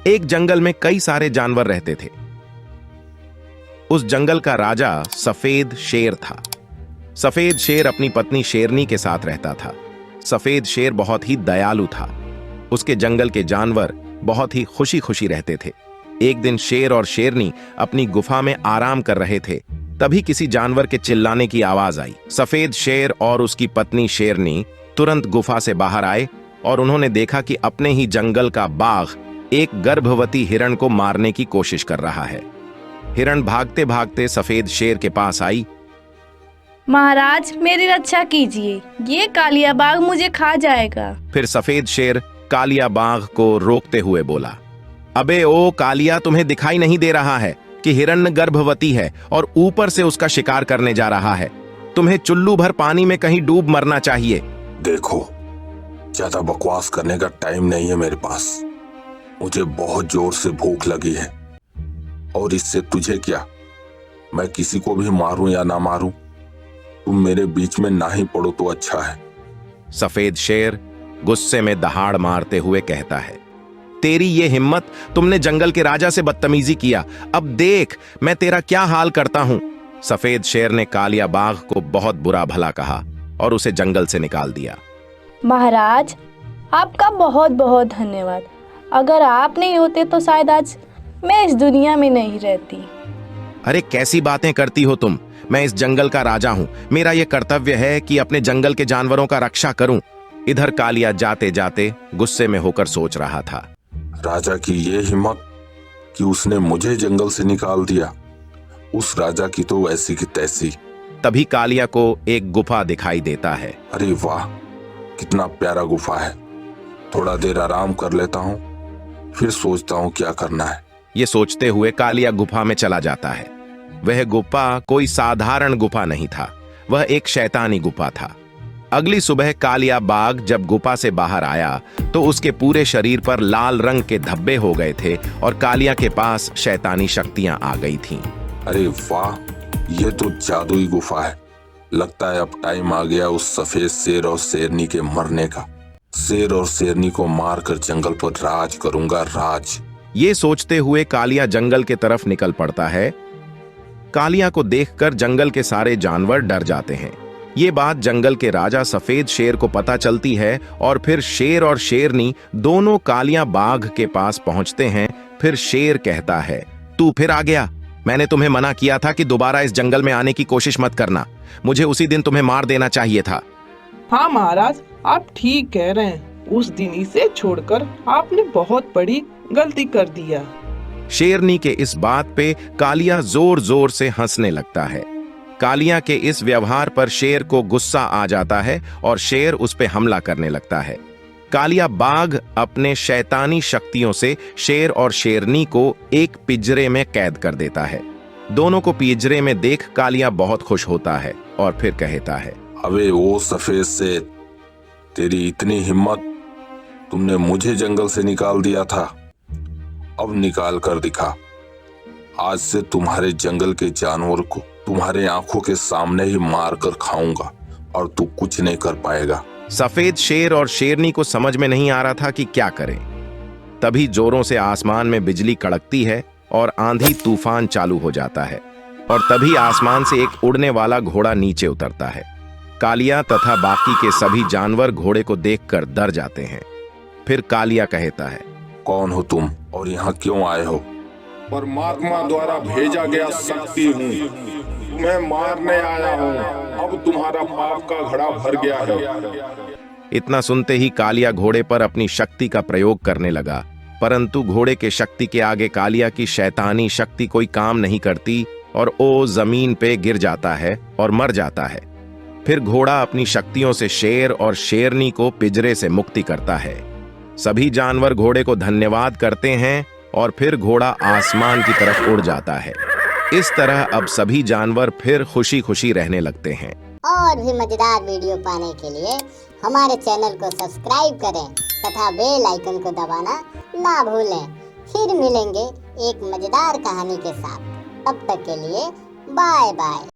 एक जंगल में कई सारे जानवर रहते थे। उस जंगल का राजा सफेद शेर था। सफेद शेर अपनी पत्नी शेरनी के साथ रहता था। सफेद शेर बहुत ही दयालु था। उसके जंगल के जानवर बहुत ही खुशी खुशी रहते थे। एक दिन शेर और शेरनी अपनी गुफा में आराम कर रहे थे। तभी किसी जानवर के चिल्लाने की आवाज आई। सफेद शेर और उसकी पत्नी शेरनी तुरंत गुफा से बाहर आए और उन्होंने देखा कि अपने ही जंगल का बाघ एक गर्भवती हिरण को मारने की कोशिश कर रहा है। हिरण भागते भागते सफेद शेर के पास आई। महाराज, मेरी रक्षा कीजिए, ये कालिया बाघ मुझे खा जाएगा। फिर सफेद शेर कालिया बाघ को रोकते हुए बोला, अबे ओ कालिया, तुम्हें दिखाई नहीं दे रहा है कि हिरण गर्भवती है और ऊपर से उसका शिकार करने जा रहा है। तुम्हें चुल्लू भर पानी में कहीं डूब मरना चाहिए। देखो, ज्यादा बकवास करने का टाइम नहीं है मेरे पास। मुझे बहुत जोर से भूख लगी है और इससे तुझे क्या, मैं किसी को भी मारूं या ना मारूं, तुम मेरे बीच में ना ही पड़ो तो अच्छा है। सफेद शेर गुस्से में दहाड़ मारते हुए कहता है, तेरी ये हिम्मत, तुमने जंगल के राजा से बदतमीजी किया। अब देख मैं तेरा क्या हाल करता हूं। सफेद शेर ने कालिया बाघ को बहुत बुरा भला कहा और उसे जंगल से निकाल दिया। महाराज, आपका बहुत बहुत धन्यवाद। अगर आप नहीं होते तो शायद आज मैं इस दुनिया में नहीं रहती। अरे कैसी बातें करती हो तुम, मैं इस जंगल का राजा हूं। मेरा यह कर्तव्य है कि अपने जंगल के जानवरों का रक्षा करूं। इधर कालिया जाते जाते गुस्से में होकर सोच रहा था, राजा की ये हिम्मत कि उसने मुझे जंगल से निकाल दिया। उस राजा की तो ऐसी की तैसी। तभी कालिया को एक गुफा दिखाई देता है। अरे वाह, कितना प्यारा गुफा है। थोड़ा देर आराम कर लेता हूँ, फिर सोचता हूँ क्या करना है। ये सोचते हुए कालिया गुफा में चला जाता है। वह गुफा कोई साधारण गुफा नहीं था, वह एक शैतानी गुफा था। अगली सुबह कालिया बाघ जब गुफा से बाहर आया तो उसके पूरे शरीर पर लाल रंग के धब्बे हो गए थे और कालिया के पास शैतानी शक्तियां आ गई थीं। अरे वाह, ये तो जादुई गुफा है। लगता है अब टाइम आ गया उस सफेद शेर और शेरनी के मरने का। शेर और शेरनी को मारकर जंगल पर राज करूंगा, राज। ये सोचते हुए कालिया जंगल के तरफ निकल पड़ता है। कालिया को देखकर जंगल के सारे जानवर डर जाते हैं। ये बात जंगल के राजा सफेद शेर को पता चलती है और फिर शेर और शेरनी दोनों कालिया बाघ के पास पहुंचते हैं। फिर शेर कहता है, तू फिर आ गया। मैंने तुम्हें मना किया था कि दोबारा इस जंगल में आने की कोशिश मत करना। मुझे उसी दिन तुम्हें मार देना चाहिए था। हाँ महाराज, आप ठीक कह रहे हैं। उस दिन इसे छोड़कर आपने बहुत बड़ी गलती कर दिया। शेरनी के इस बात पे कालिया जोर जोर से हंसने लगता है। कालिया के इस व्यवहार पर शेर को गुस्सा आ जाता है और शेर उस पे हमला करने लगता है। कालिया बाघ अपने शैतानी शक्तियों से शेर और शेरनी को एक पिंजरे में कैद कर देता है। दोनों को पिंजरे में देख कालिया बहुत खुश होता है और फिर कहता है, अबे वो सफेद से, तेरी इतनी हिम्मत, तुमने मुझे जंगल से निकाल दिया था, अब निकाल कर दिखा। आज से तुम्हारे जंगल के जानवर को तुम्हारे आंखों के सामने ही मार कर खाऊंगा और तू कुछ नहीं कर पाएगा। सफेद शेर और शेरनी को समझ में नहीं आ रहा था कि क्या करें। तभी जोरों से आसमान में बिजली कड़कती है और आंधी तूफान चालू हो जाता है और तभी आसमान से एक उड़ने वाला घोड़ा नीचे उतरता है। कालिया तथा बाकी के सभी जानवर घोड़े को देखकर डर जाते हैं। फिर कालिया कहता है, कौन हो तुम और यहाँ क्यों आए हो? परमात्मा द्वारा भेजा गया शक्ति हूँ, तुम्हें मारने आया हूँ। अब तुम्हारा पाप का घड़ा भर गया है। इतना सुनते ही कालिया घोड़े पर अपनी शक्ति का प्रयोग करने लगा, परंतु घोड़े के शक्ति के आगे कालिया की शैतानी शक्ति कोई काम नहीं करती और वो जमीन पे गिर जाता है और मर जाता है। फिर घोड़ा अपनी शक्तियों से शेर और शेरनी को पिंजरे से मुक्ति करता है। सभी जानवर घोड़े को धन्यवाद करते हैं और फिर घोड़ा आसमान की तरफ उड़ जाता है। इस तरह अब सभी जानवर फिर खुशी खुशी रहने लगते हैं। और भी मजेदार वीडियो पाने के लिए हमारे चैनल को सब्सक्राइब करें तथा बेल आइकन को दबाना ना भूलें। फिर मिलेंगे एक मजेदार कहानी के साथ। तब तक के लिए बाय बाय।